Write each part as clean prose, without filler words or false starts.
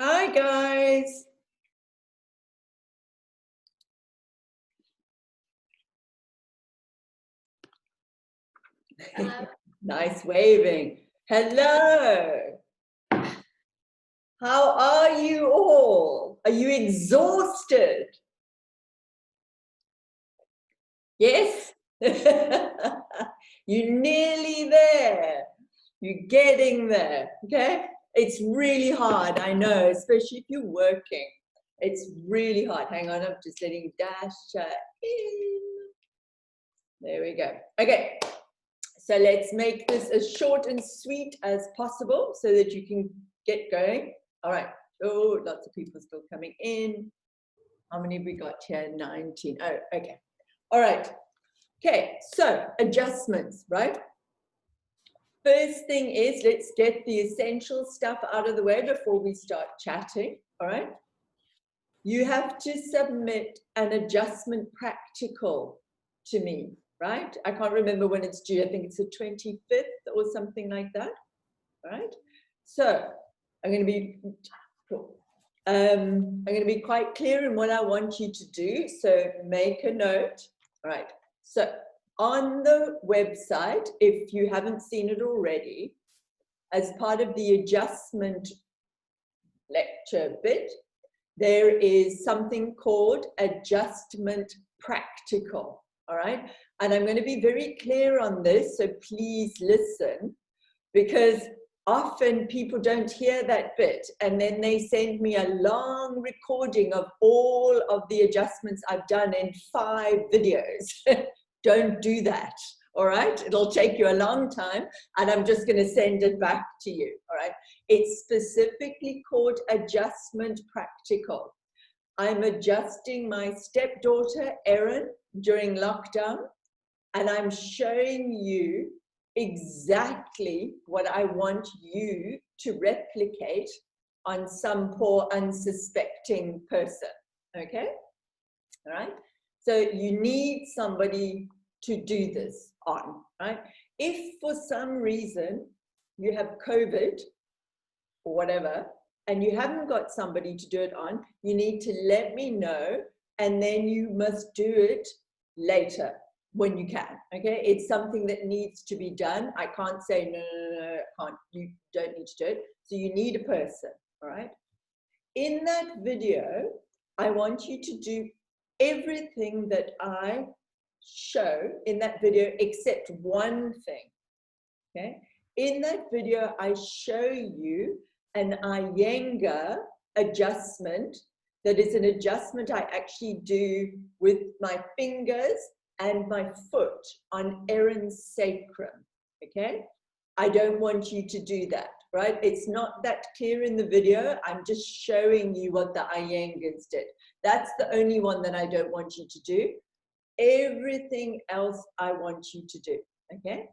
Hi, guys. Hello. Nice waving. Hello. How are you all? Are you exhausted? Yes? You're nearly there. You're getting there, okay? It's really hard, I know, especially if you're working. It's really hard. Hang on, I'm just letting Dasha in. There we go. Okay, so let's make this as short and sweet as possible so that you can get going. All right. Oh, lots of people still coming in. How many have we got here? 19. Oh, okay. All right. Okay, so adjustments, right? First thing is, let's get the essential stuff out of the way before we start chatting, all right? You have to submit an adjustment practical to me, right? I can't remember when it's due. I think it's the 25th or something like that, right? So I'm going to be I'm going to be quite clear in what I want you to do. So make a note. All right. So on the website, if you haven't seen it already, as part of the adjustment lecture bit, there is something called adjustment practical. All right. And I'm going to be very clear on this. So please listen, because often people don't hear that bit and then they send me a long recording of all of the adjustments I've done in 5 videos. Don't do that, all right? It'll take you a long time and I'm just going to send it back to you, all right? It's specifically called adjustment practical. I'm adjusting my stepdaughter, Erin, during lockdown, and I'm showing you exactly what I want you to replicate on some poor unsuspecting person, okay? All right? So you need somebody to do this on, right? If for some reason you have COVID or whatever, and you haven't got somebody to do it on, you need to let me know, and then you must do it later when you can, okay? It's something that needs to be done. I can't say, no, can't, you don't need to do it. So you need a person, all right? In that video, I want you to do everything that I show in that video except one thing, okay? In that video, I show you an Iyengar adjustment that is an adjustment I actually do with my fingers and my foot on Erin's sacrum, okay? I don't want you to do that, right? It's not that clear in the video. I'm just showing you what the Iyengars did. That's the only one that I don't want you to do. Everything else I want you to do, okay?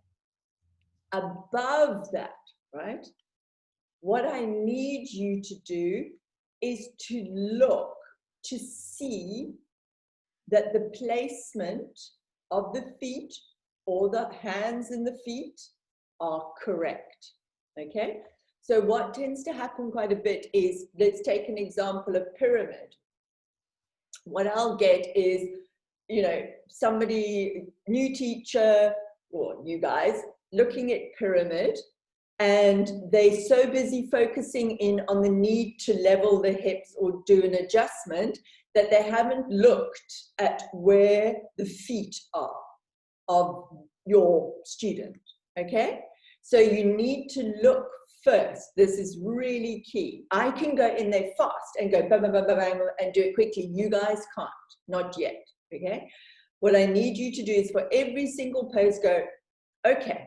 Above that, right? What I need you to do is to look, to see that the placement of the feet or the hands and the feet are correct, okay? So what tends to happen quite a bit is, let's take an example of pyramid. What I'll get is, you know, somebody, new teacher, or you guys, looking at pyramid, and they're so busy focusing in on the need to level the hips or do an adjustment that they haven't looked at where the feet are of your student, okay? So you need to look first. This is really key. I can go in there fast and go bang, bang, bang, bang, and do it quickly. You guys can't, not yet, okay? What I need you to do is for every single pose go, okay,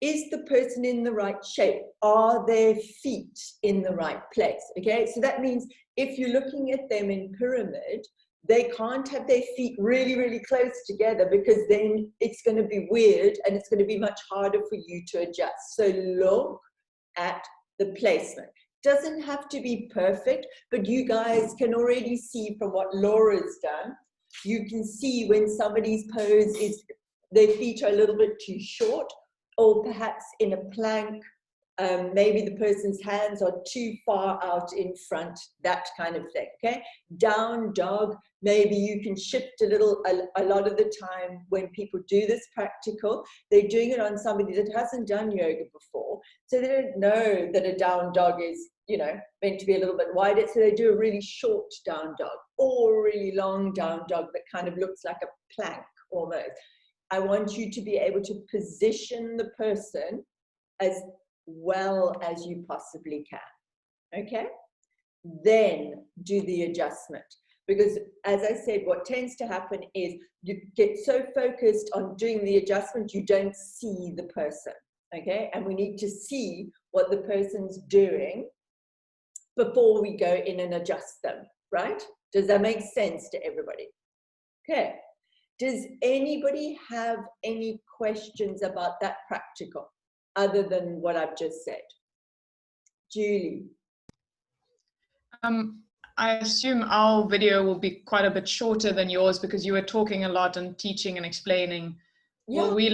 is the person in the right shape? Are their feet in the right place? Okay, so that means if you're looking at them in pyramid, they can't have their feet really, really close together, because then it's going to be weird and it's going to be much harder for you to adjust. So look at the placement. Doesn't have to be perfect, but you guys can already see from what Laura's done, you can see when somebody's pose is, their feet are a little bit too short, or perhaps in a plank, Maybe the person's hands are too far out in front, that kind of thing, okay? Down dog, maybe you can shift a little. A lot of the time when people do this practical, they're doing it on somebody that hasn't done yoga before, so they don't know that a down dog is, you know, meant to be a little bit wider, so they do a really short down dog or a really long down dog that kind of looks like a plank almost. I want you to be able to position the person as well as you possibly can, okay? Then do the adjustment. Because as I said, what tends to happen is you get so focused on doing the adjustment, you don't see the person, okay? And we need to see what the person's doing before we go in and adjust them, right? Does that make sense to everybody? Okay. Does anybody have any questions about that practical other than what I've just said? Julie. I assume our video will be quite a bit shorter than yours because you were talking a lot and teaching and explaining. Yeah. Will we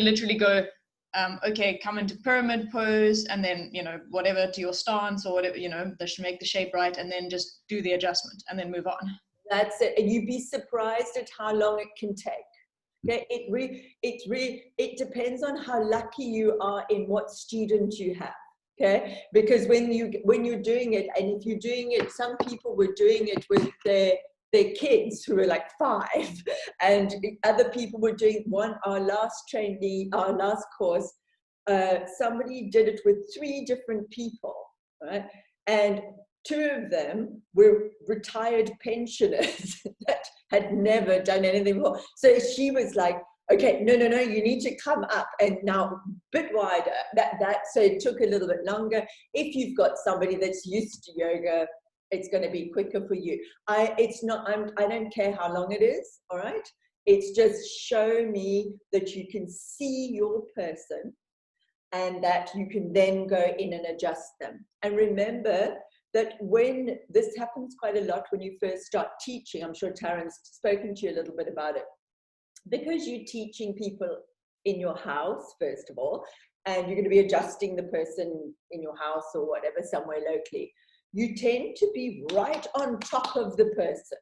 literally go, okay, come into pyramid pose and then, you know, whatever to your stance or whatever, you know, make the shape right, and then just do the adjustment and then move on? That's it. And you'd be surprised at how long it can take. Okay, it depends on how lucky you are in what student you have. Okay, because when you're doing it, and if you're doing it, some people were doing it with their kids who were like 5, and other people were doing our last course, somebody did it with 3 different people, right? And 2 of them were retired pensioners that had never done anything before. So she was like, okay, no, you need to come up and now a bit wider. So it took a little bit longer. If you've got somebody that's used to yoga, it's going to be quicker for you. I don't care how long it is, all right? It's just show me that you can see your person and that you can then go in and adjust them. And remember that when this happens quite a lot when you first start teaching, I'm sure Taryn's spoken to you a little bit about it, because you're teaching people in your house, first of all, and you're going to be adjusting the person in your house or whatever, somewhere locally, you tend to be right on top of the person,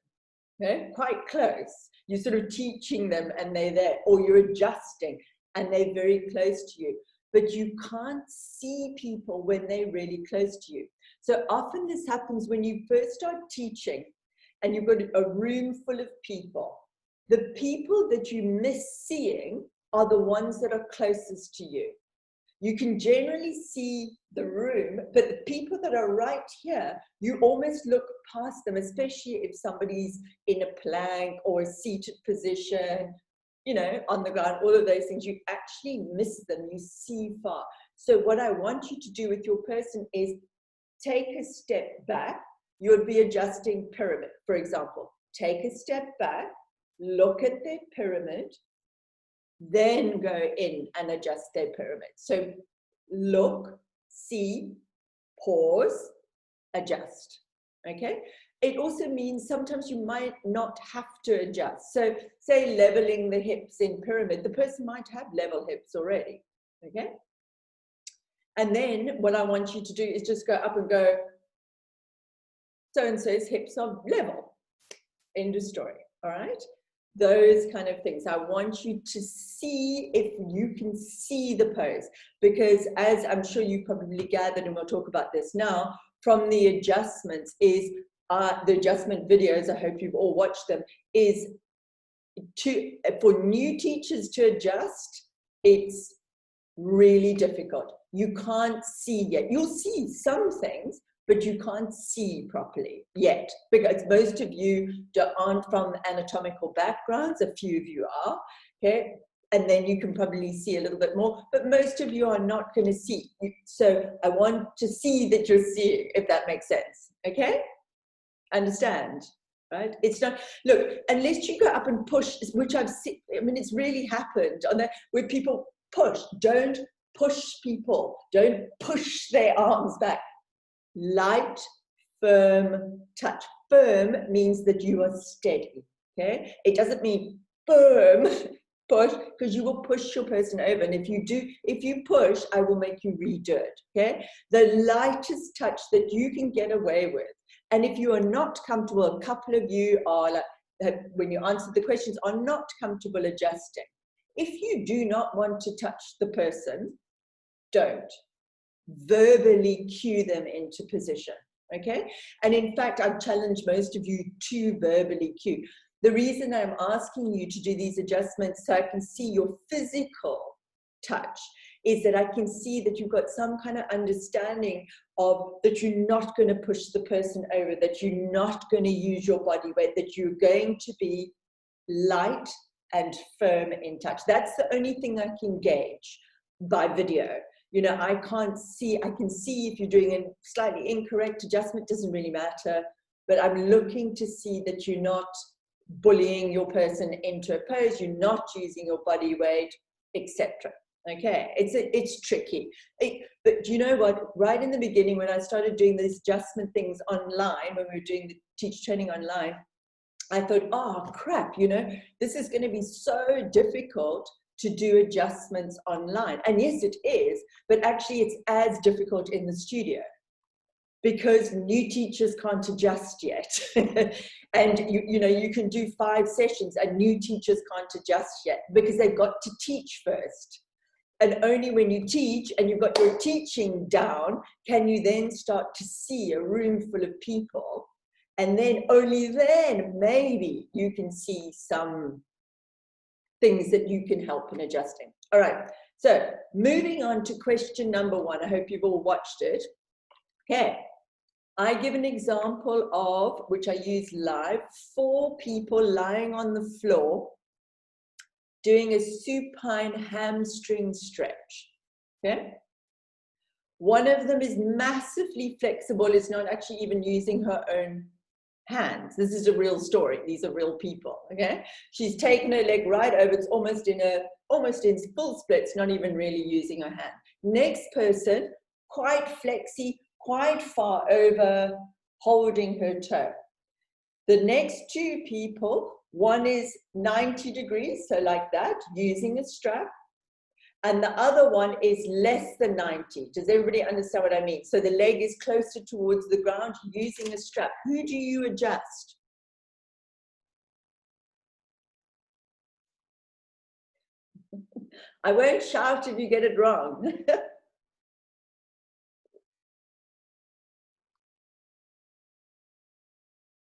okay? Quite close. You're sort of teaching them and they're there, or you're adjusting and they're very close to you. But you can't see people when they're really close to you. So often this happens when you first start teaching and you've got a room full of people. The people that you miss seeing are the ones that are closest to you. You can generally see the room, but the people that are right here, you almost look past them, especially if somebody's in a plank or a seated position, you know, on the ground, all of those things, you actually miss them, you see far. So what I want you to do with your person is take a step back. You would be adjusting pyramid, for example. Take a step back, look at their pyramid, then go in and adjust their pyramid. So look, see, pause, adjust, okay? It also means sometimes you might not have to adjust. So say leveling the hips in pyramid, the person might have level hips already, okay? And then what I want you to do is just go up and go, so-and-so's hips are level, end of story, all right? Those kind of things. I want you to see if you can see the pose, because as I'm sure you probably gathered, and we'll talk about this now, from the adjustments is, the adjustment videos, I hope you've all watched them, is for new teachers to adjust, it's really difficult. You can't see yet. You'll see some things, but you can't see properly yet, because most of you aren't from anatomical backgrounds. A few of you are, okay? And then you can probably see a little bit more, but most of you are not going to see. So I want to see that you're seeing, if that makes sense, okay? Understand, right? It's not, look, unless you go up and push, which I've seen, I mean, it's really happened on that, where people push. Don't push people. Don't push their arms back. Light, firm touch. Firm means that you are steady, okay? It doesn't mean firm push, because you will push your person over. And if you push, I will make you redo it, okay? The lightest touch that you can get away with. And if you are not comfortable, a couple of you are like, when you answer the questions, are not comfortable adjusting. If you do not want to touch the person, don't. Verbally cue them into position, okay? And in fact, I've challenged most of you to verbally cue. The reason I'm asking you to do these adjustments so I can see your physical touch is that I can see that you've got some kind of understanding of that you're not going to push the person over, that you're not going to use your body weight, that you're going to be light and firm in touch. That's the only thing I can gauge by video. You know, I can see if you're doing a slightly incorrect adjustment, doesn't really matter, but I'm looking to see that you're not bullying your person into a pose, you're not using your body weight, etc. Okay, it's tricky. But you know what? Right in the beginning, when I started doing these adjustment things online, when we were doing the teacher training online, I thought, oh crap, you know, this is going to be so difficult to do adjustments online. And yes, it is, but actually it's as difficult in the studio because new teachers can't adjust yet. And you know, you can do 5 sessions and new teachers can't adjust yet because they've got to teach first. And only when you teach and you've got your teaching down, can you then start to see a room full of people. And then only then maybe you can see some things that you can help in adjusting. All right, so moving on to question number 1. I hope you've all watched it. Okay, I give an example of, which I use live, 4 people lying on the floor doing a supine hamstring stretch, okay? One of them is massively flexible, is not actually even using her own hands. This is a real story. These are real people, okay? She's taken her leg right over, it's almost in full splits, not even really using her hand. Next person, quite flexy, quite far over, holding her toe. The next 2 people, one is 90 degrees, so like that, using a strap, and the other one is less than 90. Does everybody understand what I mean? So the leg is closer towards the ground, using a strap. Who do you adjust? I won't shout if you get it wrong.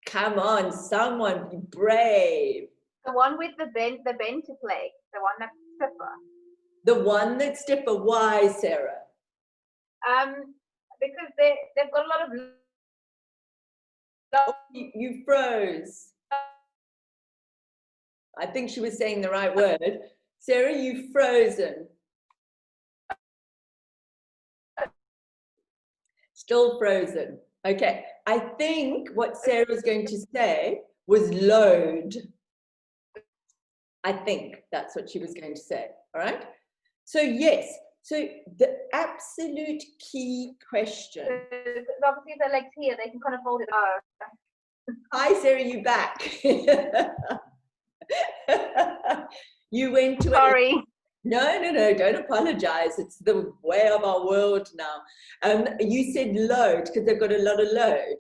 Come on, someone be brave. The one with the bent leg, the one that's stiffer. The one that's stiffer. Why, Sarah? Because they've got a lot of. Oh, you froze. I think she was saying the right word. Sarah, you've frozen. Still frozen. Okay, I think what Sarah was going to say was load. I think that's what she was going to say, all right? So yes, so the absolute key question. Obviously the legs here, they can kind of hold it up. Hi Sarah, you back? You went to Sorry. No, don't apologize. It's the way of our world now. You said load because they've got a lot of load.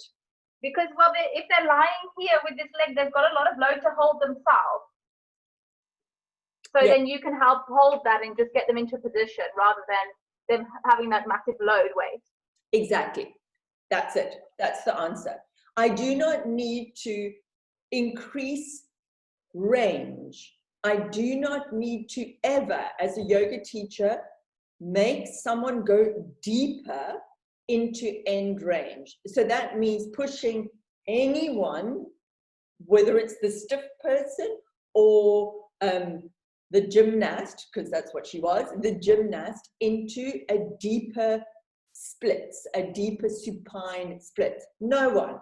Because, well, if they're lying here with this leg, they've got a lot of load to hold themselves. So then you can help hold that and just get them into position rather than them having that massive load weight. Exactly. That's it. That's the answer. I do not need to increase range. I do not need to ever, as a yoga teacher, make someone go deeper into end range. So that means pushing anyone, whether it's the stiff person or the gymnast, because that's what she was, the gymnast, into a deeper splits, a deeper supine splits. No one.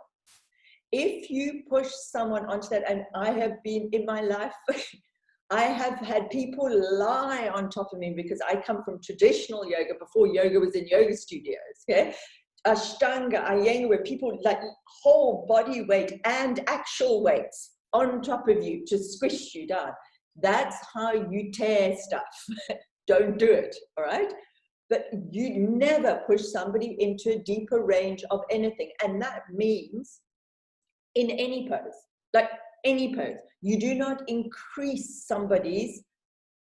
If you push someone onto that, and I have been in my life, I have had people lie on top of me because I come from traditional yoga before yoga was in yoga studios, okay? Ashtanga, Iyengar, where people like whole body weight and actual weights on top of you to squish you down. That's how you tear stuff. Don't do it, all right? But you never push somebody into a deeper range of anything. And that means in any pose, like any pose, you do not increase somebody's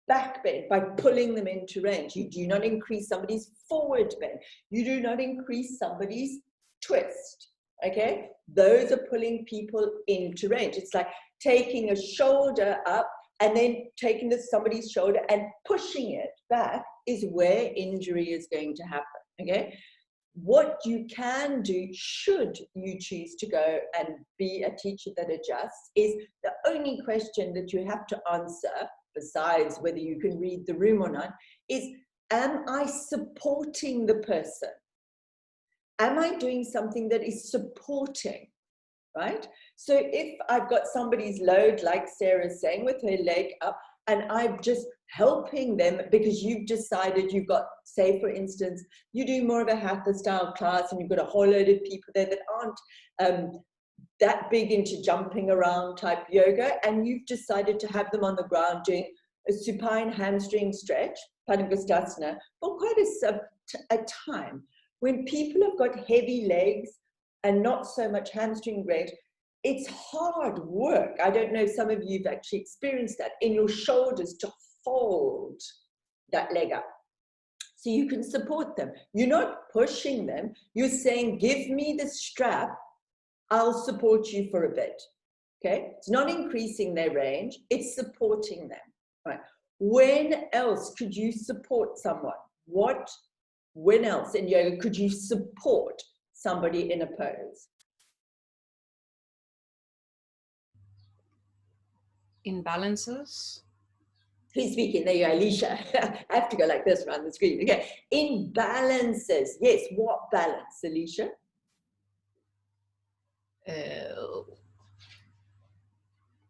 back bend by pulling them into range. You do not increase somebody's forward bend. You do not increase somebody's twist, okay? Those are pulling people into range. It's like taking a shoulder up and then taking somebody's shoulder and pushing it back is where injury is going to happen, okay? What you can do, should you choose to go and be a teacher that adjusts, is the only question that you have to answer, besides whether you can read the room or not, is, am I supporting the person? Am I doing something that is supporting, right? So if I've got somebody's load, like Sarah's saying, with her leg up, and I'm just helping them because you've decided you've got, say for instance, you do more of a hatha style class and you've got a whole load of people there that aren't that big into jumping around type yoga, and you've decided to have them on the ground doing a supine hamstring stretch, Padangusthasana, for quite a time. When people have got heavy legs and not so much hamstring range, it's hard work. I don't know if some of you have actually experienced that in your shoulders to hold that leg up. So you can support them. You're not pushing them. You're saying, give me the strap, I'll support you for a bit, okay? It's not increasing their range, it's supporting them, right? When else could you support someone? When else in yoga could you support somebody in a pose? Imbalances. Who's speaking? There you go, Alicia. I have to go like this around the screen. Okay, imbalances. Yes, what balance, Alicia?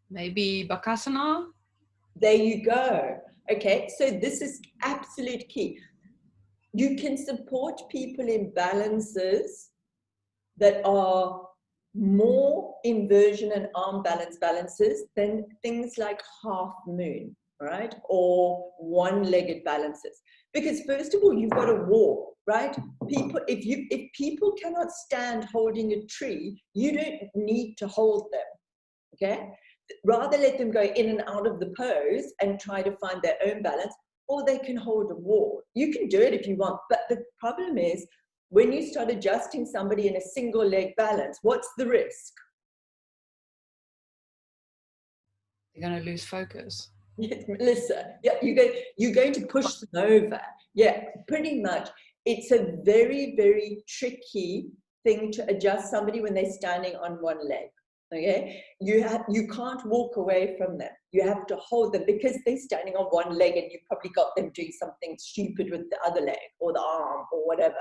Maybe Bakasana. There you go. Okay, so this is absolute key. You can support people in balances that are more inversion and arm balance balances than things like half moon, right? Or one-legged balances. Because first of all, you've got a wall, right? People, if people cannot stand holding a tree, you don't need to hold them, okay? Rather let them go in and out of the pose and try to find their own balance, or they can hold a wall. You can do it if you want, but the problem is when you start adjusting somebody in a single leg balance, what's the risk? They're going to lose focus. Yes, Melissa, yeah, you're going to push them over. Yeah, pretty much. It's a very, very tricky thing to adjust somebody when they're standing on one leg. Okay, you can't walk away from them. You have to hold them because they're standing on one leg and you've probably got them doing something stupid with the other leg or the arm or whatever.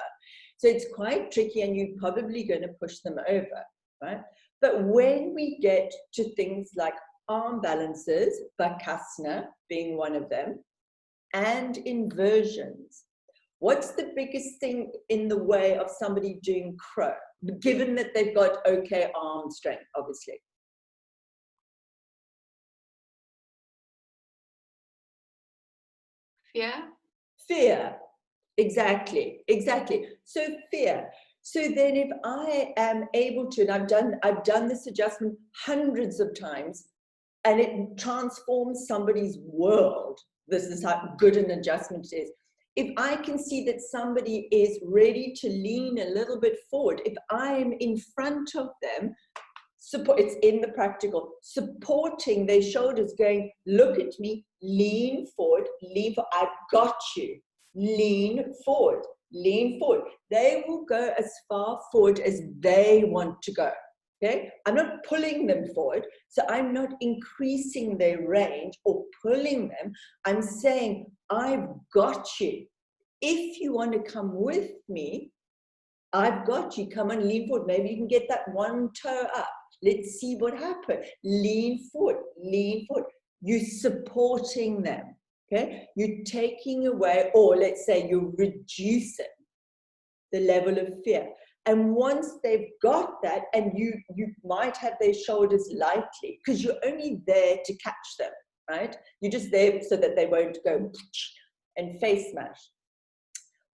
So it's quite tricky and you're probably going to push them over, right? But when we get to things like arm balances, Bakasana being one of them, and inversions, what's the biggest thing in the way of somebody doing crow, given that they've got okay arm strength, obviously? Fear. Fear. Exactly. So fear. So then if I am able to, and I've done this adjustment hundreds of times, and it transforms somebody's world. This is how good an adjustment is. If I can see that somebody is ready to lean a little bit forward, if I'm in front of them, support, it's in the practical, supporting their shoulders, going, look at me, lean forward, I've got you, lean forward, lean forward. They will go as far forward as they want to go. Okay, I'm not pulling them forward, so I'm not increasing their range or pulling them. I'm saying, I've got you. If you want to come with me, I've got you. Come on, lean forward. Maybe you can get that one toe up. Let's see what happens. Lean forward, lean forward. You're supporting them. Okay, you're taking away, or let's say you're reducing the level of fear. And once they've got that, and you might have their shoulders lightly, because you're only there to catch them, right? You're just there so that they won't go and face smash.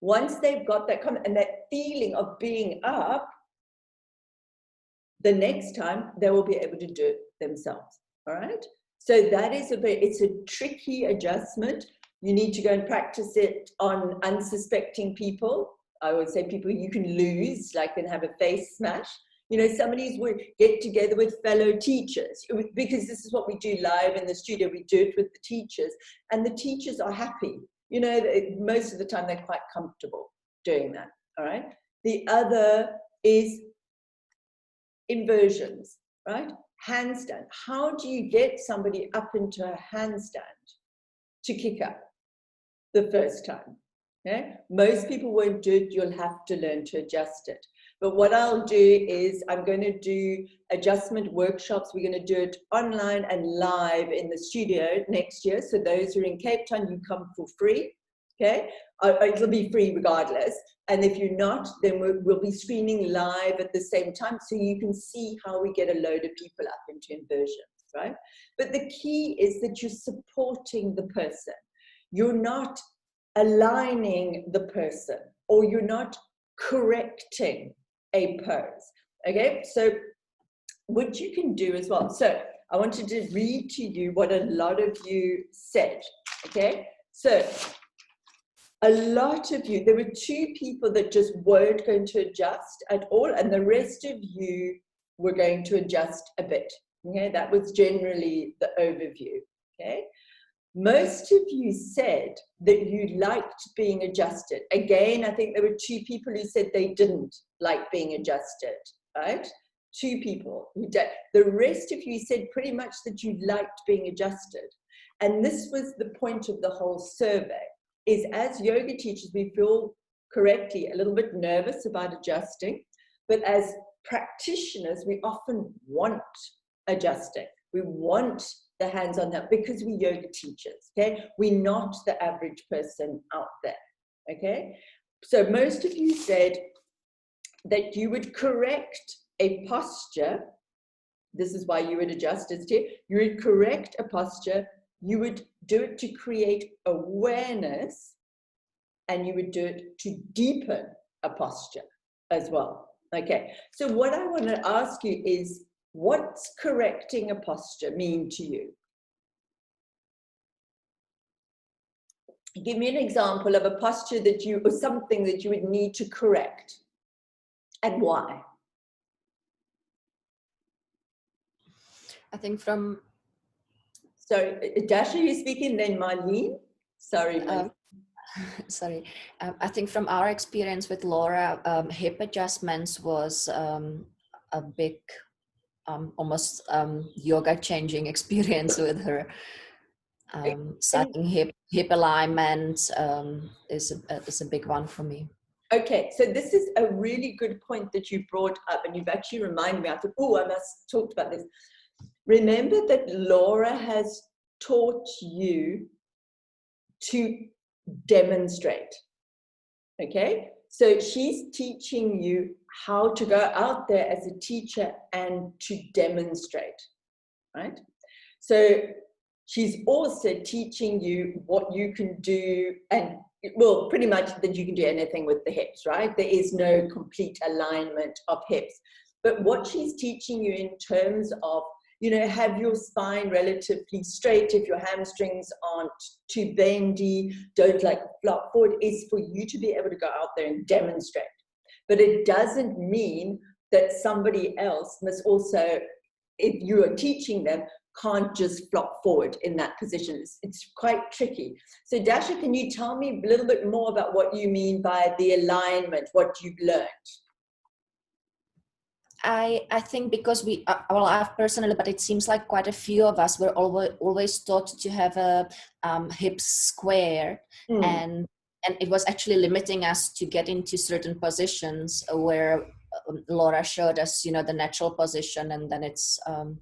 Once they've got that and that feeling of being up, the next time they will be able to do it themselves, all right? So that is it's a tricky adjustment. You need to go and practice it on unsuspecting people. I would say people you can lose, like, and have a face smash. You know, somebody's would get together with fellow teachers, because this is what we do live in the studio. We do it with the teachers, and the teachers are happy. You know, most of the time they're quite comfortable doing that, all right? The other is inversions, right? Handstand. How do you get somebody up into a handstand to kick up the first time? Okay? Most people won't do it. You'll have to learn to adjust it. But what I'll do is I'm going to do adjustment workshops. We're going to do it online and live in the studio next year. So those who are in Cape Town, you come for free. Okay? It'll be free regardless. And if you're not, then we'll be streaming live at the same time, so you can see how we get a load of people up into inversions, right? But the key is that you're supporting the person. You're not aligning the person, or you're not correcting a pose, okay? So what you can do as well. So I wanted to read to you what a lot of you said, okay? So a lot of you, there were 2 people that just weren't going to adjust at all, and the rest of you were going to adjust a bit. Okay, that was generally the overview. Okay, most of you said that you liked being adjusted. Again, I think there were 2 people who said they didn't like being adjusted, right? 2 people who did. The rest of you said pretty much that you liked being adjusted. And this was the point of the whole survey. Is as yoga teachers, we feel correctly a little bit nervous about adjusting, but as practitioners, we often want adjusting. We want the hands on that because we're yoga teachers, okay? We're not the average person out there, okay? So most of you said that you would correct a posture. This is why you would adjust, is to, you would correct a posture. You would do it to create awareness, and you would do it to deepen a posture as well. Okay, so what I want to ask you is, what's correcting a posture mean to you? Give me an example of a posture that you, or something that you would need to correct, and why? I think from... So, Dasha, you speaking, then Marlene? Sorry, Marlene. Sorry. I think from our experience with Laura, hip adjustments was a big, almost yoga changing experience with her. Starting hip alignment is a big one for me. Okay, so this is a really good point that you brought up, and you've actually reminded me. I thought, oh, I must talk about this. Remember that Laura has taught you to demonstrate, okay? So she's teaching you how to go out there as a teacher and to demonstrate, right? So she's also teaching you what you can do, and well, pretty much that you can do anything with the hips, right? There is no complete alignment of hips. But what she's teaching you in terms of, you know, have your spine relatively straight. If your hamstrings aren't too bendy, don't like flop forward, is for you to be able to go out there and demonstrate. But it doesn't mean that somebody else must also, if you are teaching them, can't just flop forward in that position. It's quite tricky. So Dasha, can you tell me a little bit more about what you mean by the alignment, what you've learned? I think because we, well, I've personally, but it seems like quite a few of us were always taught to have a hips square, and it was actually limiting us to get into certain positions where Laura showed us, you know, the natural position, and then it's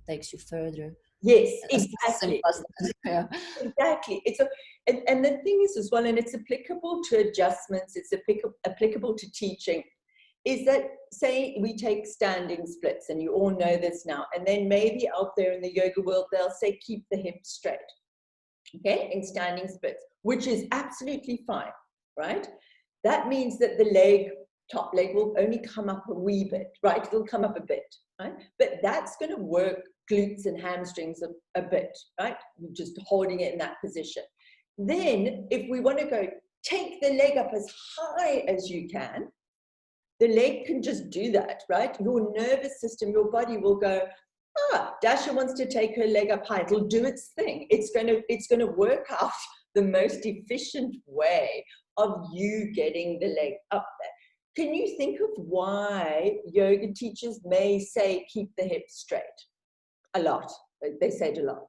takes you further. Yes, exactly. Yeah. Exactly. It's and the thing is as well, and it's applicable to adjustments, it's applicable to teaching, is that, say we take standing splits, and you all know this now, and then maybe out there in the yoga world, they'll say, keep the hips straight. okay, in standing splits, which is absolutely fine, right? That means that the leg, top leg, will only come up a wee bit, right? It'll come up a bit, right? But that's going to work glutes and hamstrings a bit, right? Just holding it in that position. Then, if we want to go, take the leg up as high as you can. The leg can just do that, right? Your nervous system, your body will go, Dasha wants to take her leg up high. It'll do its thing. It's going to work out the most efficient way of you getting the leg up there. Can you think of why yoga teachers may say keep the hips straight? A lot. They say it a lot.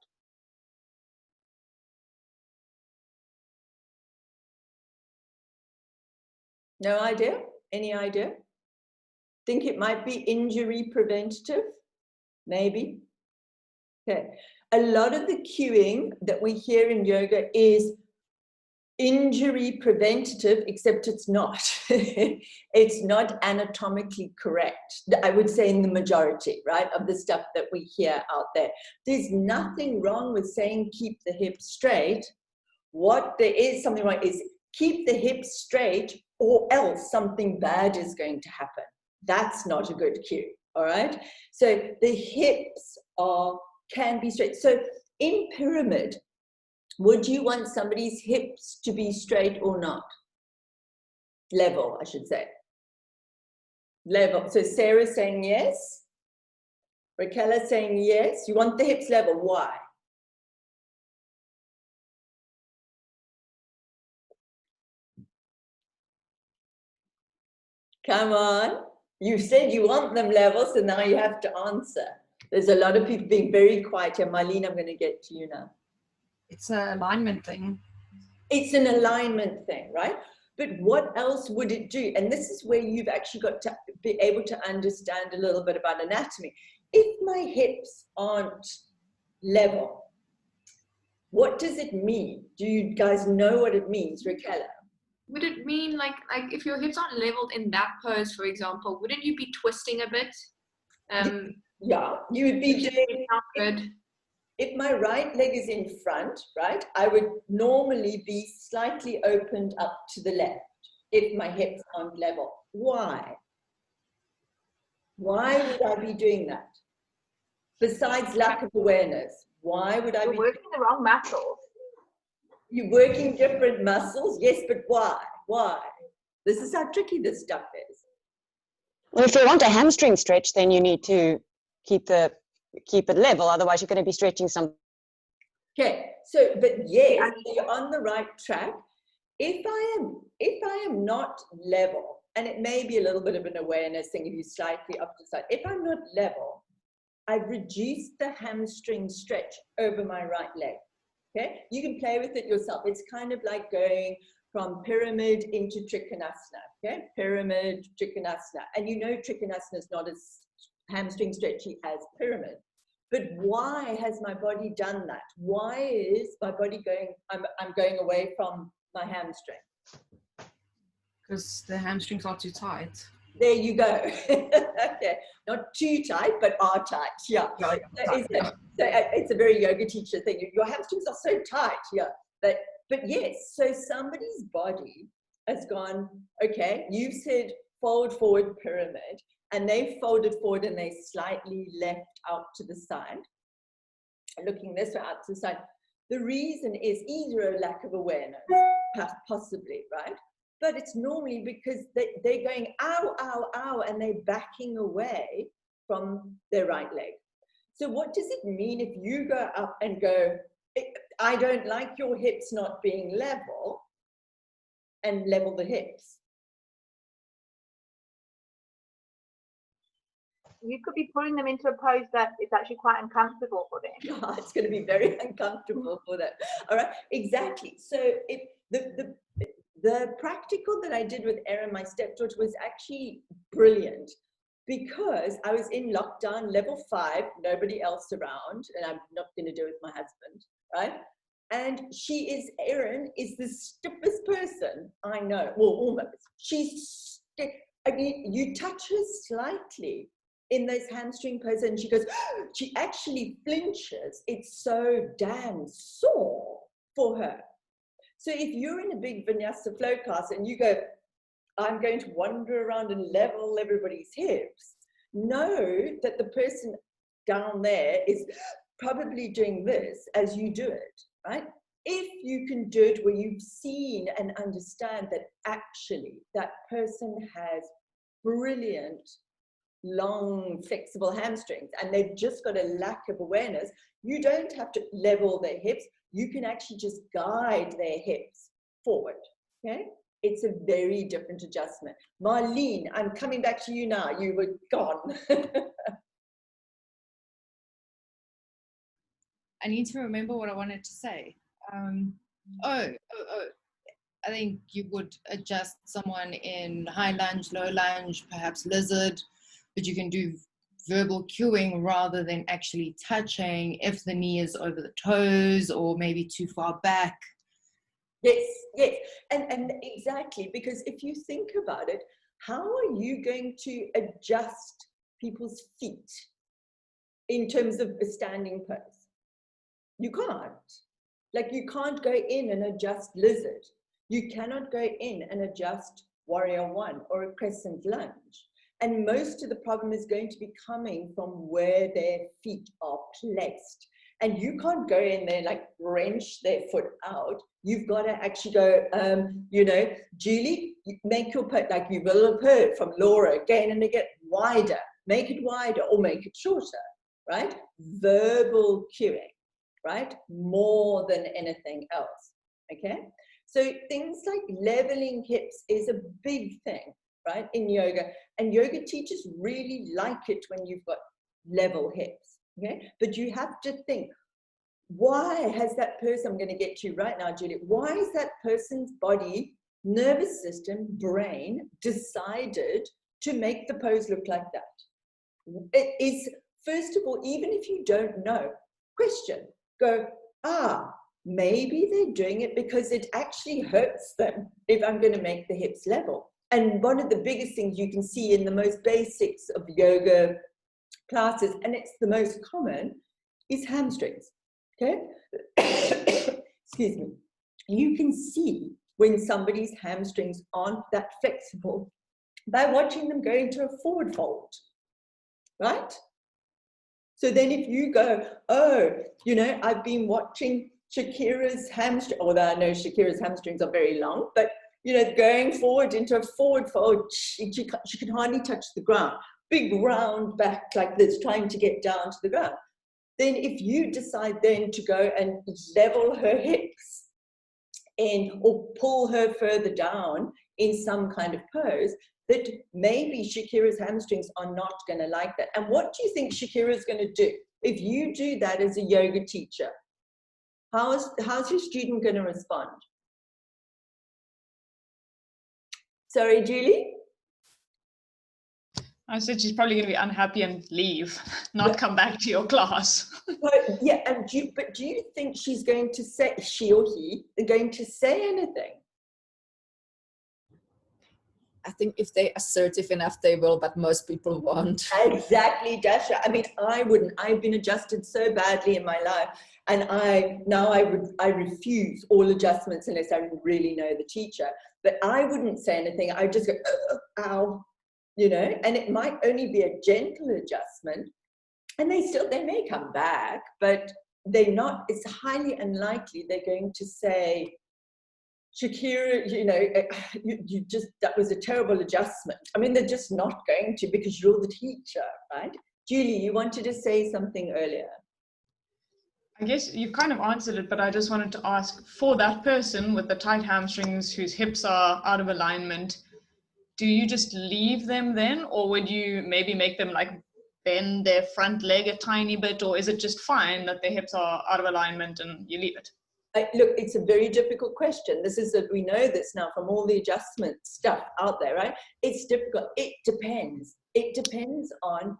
No idea? Any idea? Think it might be injury preventative? Maybe. Okay. A lot of the cueing that we hear in yoga is injury preventative, except it's not. It's not anatomically correct. I would say in the majority, right, of the stuff that we hear out there. There's nothing wrong with saying keep the hips straight. What there is something wrong is keep the hips straight or else something bad is going to happen. That's not a good cue, all right? So the hips can be straight. So in pyramid, would you want somebody's hips to be straight or not? Level, I should say. Level. So Sarah's saying yes. Raquel's saying yes. You want the hips level. Why? Come on. You said you want them level, so now you have to answer. There's a lot of people being very quiet here. Marlene, I'm going to get to you now. It's an alignment thing. It's an alignment thing, right? But what else would it do? And this is where you've actually got to be able to understand a little bit about anatomy. If my hips aren't level, what does it mean? Do you guys know what it means, Raquel? Would it mean like if your hips aren't leveled in that pose, for example, wouldn't you be twisting a bit? Yeah, you would be doing good. If my right leg is in front, right, I would normally be slightly opened up to the left if my hips aren't level. Why? Why would I be doing that? Besides lack of awareness, why would I be working the wrong muscles? You're working different muscles? Yes, but why? Why? This is how tricky this stuff is. Well, if you want a hamstring stretch, then you need to keep it level, otherwise you're going to be stretching some. Okay, so but yes, you're on the right track. If I am not level, and it may be a little bit of an awareness thing if you slightly up to the side, if I'm not level, I've reduced the hamstring stretch over my right leg. Okay, you can play with it yourself. It's kind of like going from pyramid into Trikonasana. Okay, pyramid, Trikonasana, and you know Trikonasana is not as hamstring stretchy as pyramid. But why has my body done that? Why is my body going, I'm going away from my hamstring? Because the hamstrings are too tight. There you go. Okay. Not too tight, but are tight. Yeah. So it's a very yoga teacher thing. Your hamstrings are so tight. Yeah. But yes, so somebody's body has gone, okay, you've said fold forward pyramid, and they folded forward and they slightly left out to the side, looking this way out to the side. The reason is either a lack of awareness, possibly, right? But it's normally because they're going, ow, ow, ow, and they're backing away from their right leg. So what does it mean if you go up and go, I don't like your hips not being level, and level the hips? You could be putting them into a pose that is actually quite uncomfortable for them. Yeah, it's going to be very uncomfortable for them. All right, exactly. So if the practical that I did with Erin, my stepdaughter, was actually brilliant because I was in lockdown, level 5, nobody else around, and I'm not going to do it with my husband, right? And Erin is the stiffest person I know. Well, almost. She's stiff. I mean, you touch her slightly in those hamstring poses and she goes, she actually flinches. It's so damn sore. for her. So if you're in a big vinyasa flow class and you go, I'm going to wander around and level everybody's hips, know that the person down there is probably doing this as you do it, right? If you can do it where you've seen and understand that actually that person has brilliant, long, flexible hamstrings and they've just got a lack of awareness, you don't have to level their hips. You can actually just guide their hips forward, okay? It's a very different adjustment. Marlene, I'm coming back to you now. You were gone. I need to remember what I wanted to say. I think you would adjust someone in high lunge, low lunge, perhaps lizard, but you can do verbal cueing rather than actually touching if the knee is over the toes or maybe too far back. Yes, yes, and exactly, because if you think about it, how are you going to adjust people's feet in terms of a standing pose? You can't. Like, you can't go in and adjust lizard. You cannot go in and adjust warrior one or a crescent lunge. And most of the problem is going to be coming from where their feet are placed. And you can't go in there like wrench their foot out. You've got to actually go, you know, Julie, make your pose, like you will have heard from Laura again and again, wider, make it wider or make it shorter, right? Verbal cueing, right? More than anything else, okay? So things like leveling hips is a big thing, right, in yoga. And yoga teachers really like it when you've got level hips, okay? But you have to think, why has that person, I'm going to get to you right now, Julie, why is that person's body, nervous system, brain decided to make the pose look like that? It is, first of all, even if you don't know, question, go, maybe they're doing it because it actually hurts them if I'm going to make the hips level. And one of the biggest things you can see in the most basics of yoga classes, and it's the most common, is hamstrings, okay? Excuse me. You can see when somebody's hamstrings aren't that flexible by watching them go into a forward fold, right? So then if you go, oh, you know, I've been watching Shakira's hamstring, although I know Shakira's hamstrings are very long, but, you know, going forward into a forward fold, she can hardly touch the ground. Big round back like this, trying to get down to the ground. Then if you decide then to go and level her hips or pull her further down in some kind of pose, that maybe Shakira's hamstrings are not going to like that. And what do you think Shakira's going to do if you do that as a yoga teacher? How's your student going to respond? Sorry, Julie? I said she's probably going to be unhappy and leave, not come back to your class. But, yeah, but do you think she's going to say, she or he, are going to say anything? I think if they're assertive enough, they will, but most people won't. Exactly, Dasha. I mean, I wouldn't. I've been adjusted so badly in my life, and I refuse all adjustments unless I really know the teacher. But I wouldn't say anything. I'd just go, ow, you know, and it might only be a gentle adjustment, and they may come back, but they're not. It's highly unlikely they're going to say, Shakira, you know, you just, that was a terrible adjustment. I mean, they're just not going to, because you're the teacher, right? Julie, you wanted to say something earlier. I guess you kind of answered it, but I just wanted to ask, for that person with the tight hamstrings whose hips are out of alignment, do you just leave them then? Or would you maybe make them like bend their front leg a tiny bit? Or is it just fine that their hips are out of alignment and you leave it? Look, it's a very difficult question. This is that we know this now from all the adjustment stuff out there, right? It's difficult. It depends. It depends on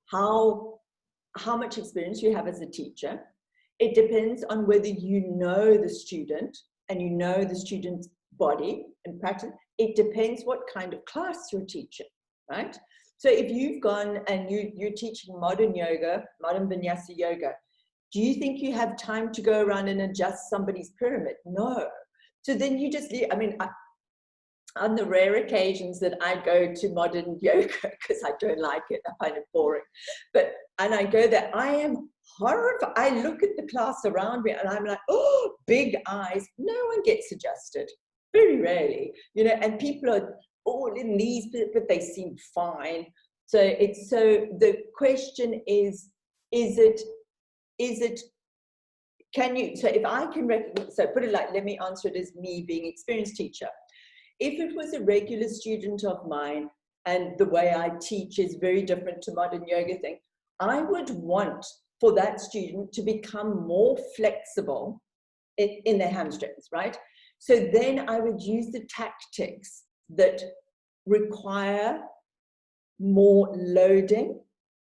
how much experience you have as a teacher. It depends on whether you know the student and you know the student's body and practice. It depends what kind of class you're teaching, right? So if you've gone and you're teaching modern yoga, modern vinyasa yoga, Do you think you have time to go around and adjust somebody's pyramid? No. So then you just leave. I mean, on the rare occasions that I go to modern yoga, because I don't like it, I find it boring, and I go there, I am horrified. I look at the class around me and I'm like, oh, big eyes. No one gets adjusted, very rarely, and people are all in these, but they seem fine. So the question is it, can you, so if I can recognize, so put it like, let me answer it as me being experienced teacher. If it was a regular student of mine and the way I teach is very different to modern yoga thing, I would want for that student to become more flexible in their hamstrings, right? So then I would use the tactics that require more loading,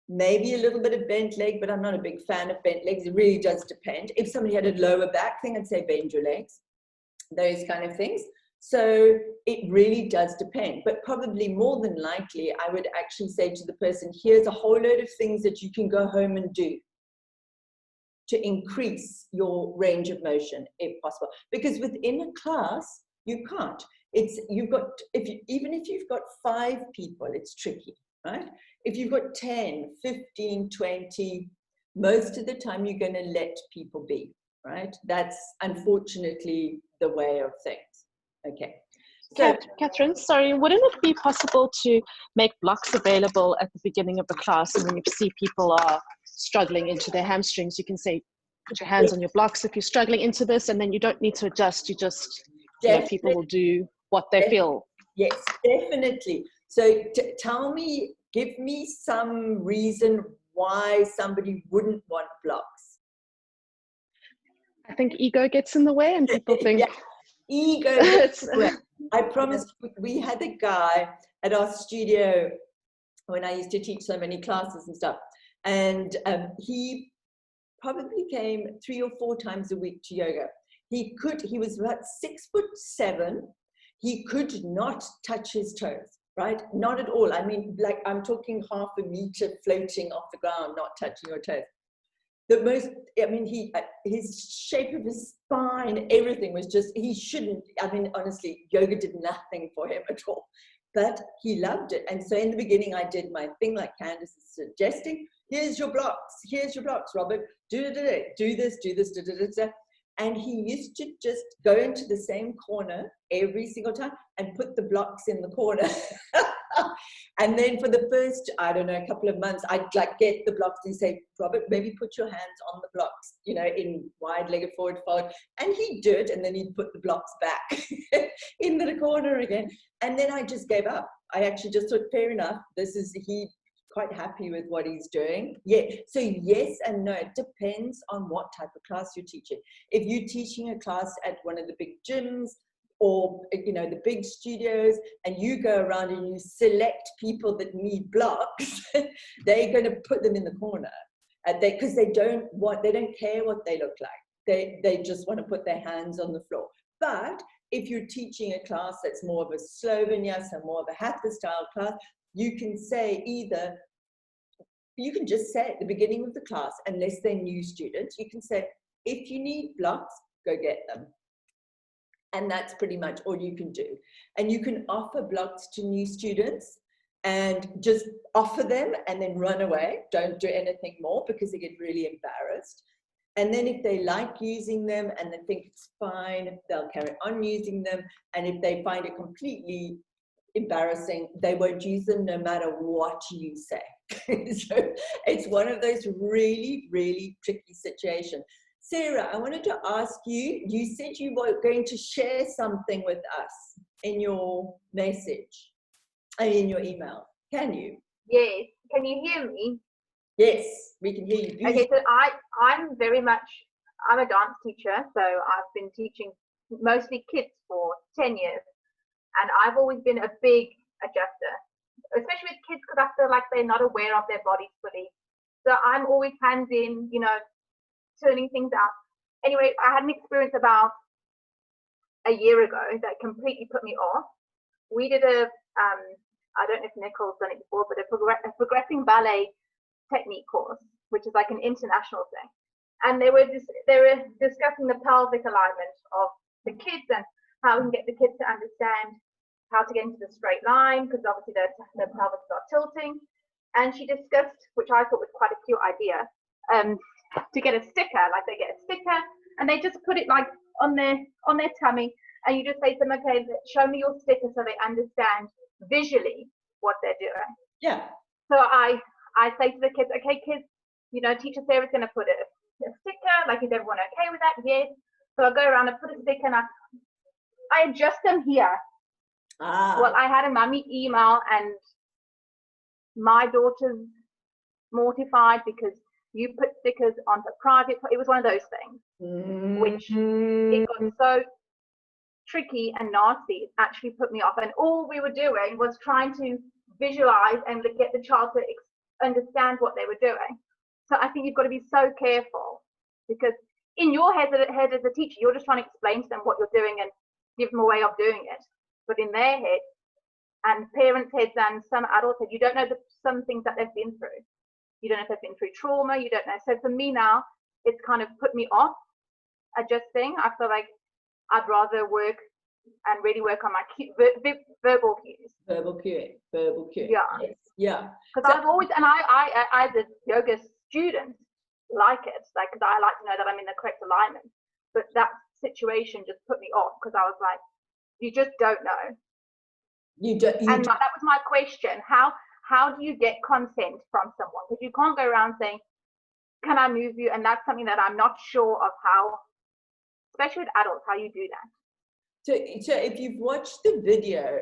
maybe a little bit of bent leg, but I'm not a big fan of bent legs. It really does depend. If somebody had a lower back thing, I'd say bend your legs, those kind of things. So it really does depend, but probably more than likely, I would actually say to the person, here's a whole load of things that you can go home and do to increase your range of motion if possible. Because within a class, you can't. Even if you've got 5 people, it's tricky, right? If you've got 10, 15, 20, most of the time you're going to let people be, right? That's unfortunately the way of things. Okay. So, Catherine, sorry, wouldn't it be possible to make blocks available at the beginning of the class, and when you see people are struggling into their hamstrings, you can say, put your hands on your blocks if you're struggling into this, and then you don't need to adjust, people will do what they feel. Yes, definitely. So give me some reason why somebody wouldn't want blocks. I think ego gets in the way and people think... Yeah. Ego. I promise. We had a guy at our studio when I used to teach so many classes and stuff, and he probably came 3 or 4 times a week to yoga. He was about 6'7". He could not touch his toes, right? Not at all. I mean, like I'm talking half a meter floating off the ground, not touching your toes. His shape of his spine, everything was just, honestly, yoga did nothing for him at all, but he loved it. And so in the beginning, I did my thing like Candice is suggesting, here's your blocks, Robert, do this. And he used to just go into the same corner every single time and put the blocks in the corner. And then for the first, I don't know, a couple of months, I'd get the blocks and say, Robert, maybe put your hands on the blocks, in wide-legged forward fold. And he'd do it, and then he'd put the blocks back in the corner again. And then I just gave up. I actually just thought, fair enough, he's quite happy with what he's doing. Yeah, so yes and no, it depends on what type of class you're teaching. If you're teaching a class at one of the big gyms, or the big studios, and you go around and you select people that need blocks, they're going to put them in the corner, because they don't care what they look like. They just want to put their hands on the floor. But if you're teaching a class that's more of a slow vinyasa and more of a hatha style class, you can just say at the beginning of the class, unless they're new students, you can say, if you need blocks, go get them. And that's pretty much all you can do. And you can offer blocks to new students and just offer them and then run away. Don't do anything more because they get really embarrassed. And then if they like using them and they think it's fine, they'll carry on using them. And if they find it completely embarrassing, they won't use them no matter what you say. So it's one of those really, really tricky situations. Sarah, I wanted to ask you, you said you were going to share something with us in your message, in your email. Can you? Yes. Can you hear me? Yes, we can hear you. Okay, so I'm a dance teacher, so I've been teaching mostly kids for 10 years, and I've always been a big adjuster, especially with kids, because I feel like they're not aware of their bodies fully. So I'm always hands in, turning things out. Anyway, I had an experience about a year ago that completely put me off. We did I don't know if Nicole's done it before, but a progressing ballet technique course, which is like an international thing. and they were discussing the pelvic alignment of the kids and how we can get the kids to understand how to get into the straight line, because obviously their pelvises are tilting. And she discussed, which I thought was quite a cute idea, to get a sticker, like they get a sticker and they just put it like on their tummy, and you just say to them, okay, show me your sticker, so they understand visually what they're doing. Yeah. So I say to the kids, okay, kids, you know, teacher Sarah's going to put a sticker, like, is everyone okay with that? Yes. So I go around and put a sticker, and I adjust them here. Well, I had a mummy email, and my daughter's mortified because you put stickers onto private. It was one of those things, which it got so tricky and nasty, it actually put me off. And all we were doing was trying to visualize and get the child to understand what they were doing. So I think you've got to be so careful, because in your head as a teacher, you're just trying to explain to them what you're doing and give them a way of doing it. But in their head, and parents' heads and some adults' heads, you don't know some things that they've been through. You don't know if they've been through trauma, you don't know. So for me now, it's kind of put me off adjusting. I feel like I'd rather work and really work on my verbal cues. Verbal cueing. Yeah. Yes. Yeah. Because I've always, and I as a yoga student, like it, like, because I like to know that I'm in the correct alignment. But that situation just put me off, because I was like, you just don't know. That was my question. How do you get consent from someone? Because you can't go around saying, can I move you? And that's something that I'm not sure of how, especially with adults, how you do that. So if you've watched the video.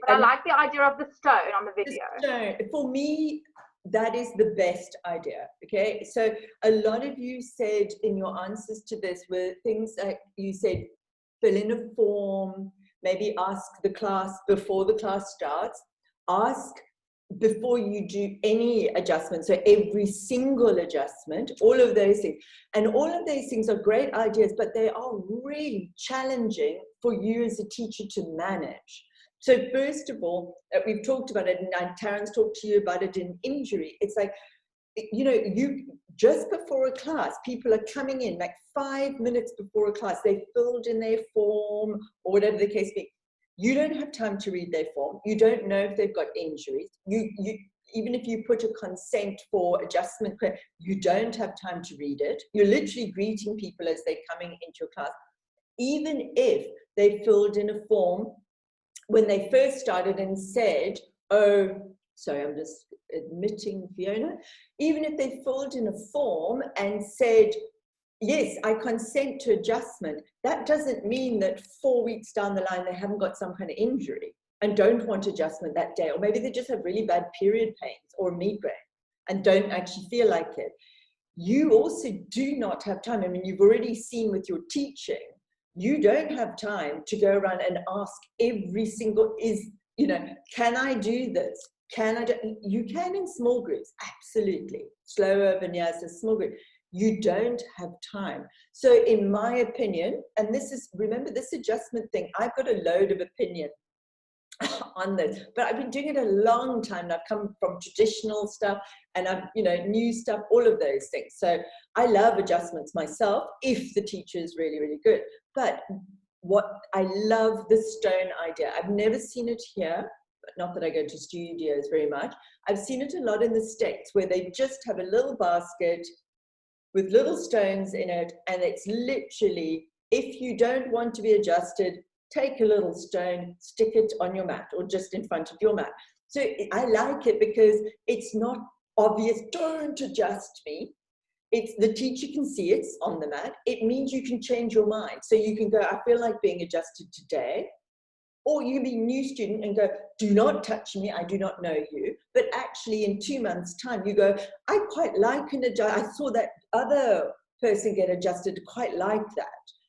But I like the idea of the stone on the video. The stone, for me, that is the best idea. Okay. So a lot of you said in your answers to this were things like you said, fill in a form, maybe ask the class before the class starts, ask before you do any adjustment. So every single adjustment, all of those things. And all of these things are great ideas, but they are really challenging for you as a teacher to manage. So first of all, we've talked about it, and Taryn's talked to you about it in injury. It's like, you know, you just before a class, people are coming in like 5 minutes before a class, they filled in their form or whatever the case be. You don't have time to read their form. You don't know if they've got injuries. You even if you put a consent for adjustment, you don't have time to read it. You're literally greeting people as they're coming into your class. Even if they filled in a form when they first started and said, oh, sorry, I'm just admitting Fiona. Even if they filled in a form and said, yes, I consent to adjustment, that doesn't mean that 4 weeks down the line they haven't got some kind of injury and don't want adjustment that day. Or maybe they just have really bad period pains or migraine and don't actually feel like it. You also do not have time. I mean, you've already seen with your teaching, you don't have time to go around and ask every single, can I do this? You can in small groups, absolutely. Slower vinyasa, small group. You don't have time. So in my opinion, and remember this adjustment thing, I've got a load of opinion on this, but I've been doing it a long time, and I've come from traditional stuff and I've, new stuff, all of those things. So I love adjustments myself if the teacher is really, really good. But I love the stone idea. I've never seen it here, but not that I go to studios very much. I've seen it a lot in the States where they just have a little basket with little stones in it, and it's literally, if you don't want to be adjusted, take a little stone, stick it on your mat or just in front of your mat. So I like it because it's not obvious, don't adjust me. It's the teacher can see it's on the mat. It means you can change your mind. So you can go, I feel like being adjusted today. Or you can be a new student and go, do not touch me, I do not know you. But actually in 2 months' time, you go, I quite like an adjust. I saw that other person get adjusted, quite like that.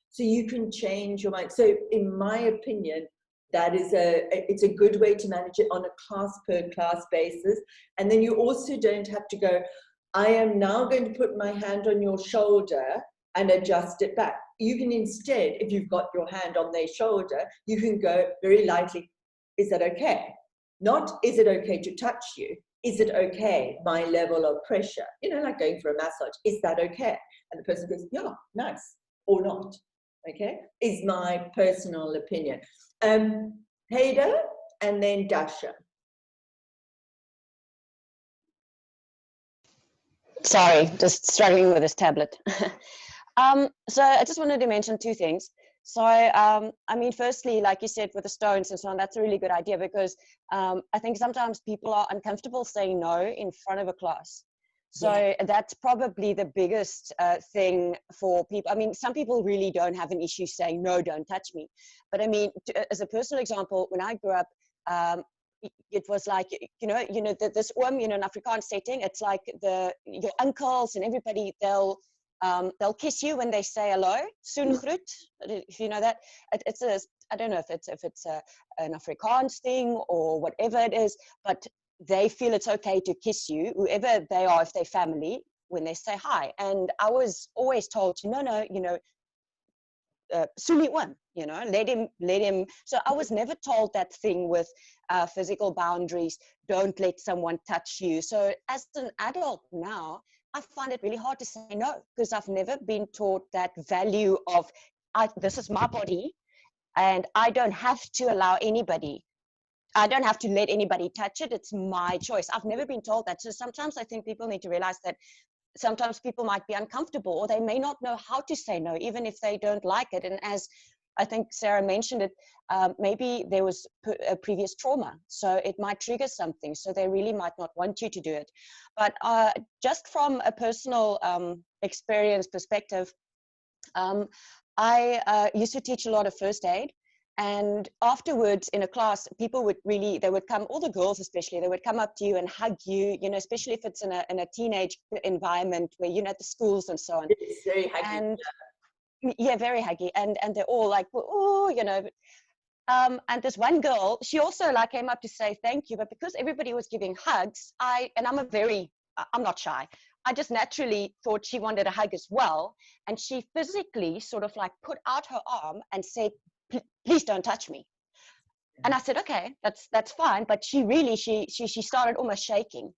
So you can change your mind. So in my opinion, it's a good way to manage it on a class per class basis. And then you also don't have to go, I am now going to put my hand on your shoulder and adjust it back. You can instead, if you've got your hand on their shoulder, you can go very lightly, is that okay? Not, is it okay to touch you? is it okay, my level of pressure? You know, like going for a massage, is that okay? And the person goes, yeah, nice, or not, okay? Is my personal opinion. Hader, and then Dasha. Sorry, just struggling with this tablet. So I just wanted to mention two things. So, I mean, firstly, like you said, with the stones and so on, that's a really good idea because I think sometimes people are uncomfortable saying no in front of a class. So that's probably the biggest thing for people. I mean, some people really don't have an issue saying, no, don't touch me. But I mean, as a personal example, when I grew up, it was like, this oom, in Afrikaans setting, it's like your uncles and everybody, they'll kiss you when they say hello, soen groet, if you know that. I don't know if it's an Afrikaans thing or whatever it is, but they feel it's okay to kiss you, whoever they are, if they're family, when they say hi. And I was always told, no, soon one, let him. So I was never told that thing with physical boundaries, don't let someone touch you. So as an adult now, I find it really hard to say no because I've never been taught that value of this is my body and I don't have to allow anybody. I don't have to let anybody touch it. It's my choice. I've never been told that. So sometimes I think people need to realize that sometimes people might be uncomfortable or they may not know how to say no, even if they don't like it. And as I think Sarah mentioned it, maybe there was a previous trauma, so it might trigger something, so they really might not want you to do it. But just from a personal experience perspective, I used to teach a lot of first aid. And afterwards in a class, people would they would come, all the girls especially, they would come up to you and hug you, especially if it's in a teenage environment where, at the schools and so on. It's very huggy. And yeah, very huggy. And they're all like, oh, and this one girl, she also came up to say thank you, but because everybody was giving hugs, and I'm not shy. I just naturally thought she wanted a hug as well. And she physically sort of put out her arm and said, please don't touch me. And I said, okay, that's fine. But she really, she started almost shaking.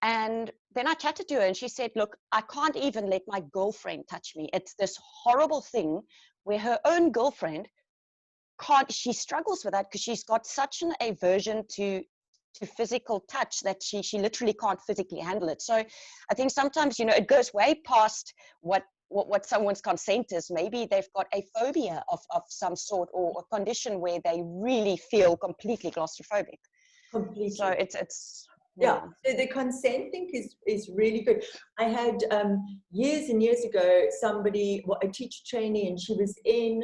And then I chatted to her and she said, look, I can't even let my girlfriend touch me. It's this horrible thing where her own girlfriend she struggles with that because she's got such an aversion to physical touch that she literally can't physically handle it. So I think sometimes, it goes way past what someone's consent is. Maybe they've got a phobia of some sort or a condition where they really feel completely claustrophobic. Completely. So it's yeah. So the consent thing is really good. I had years and years ago a teacher trainee, and she was in.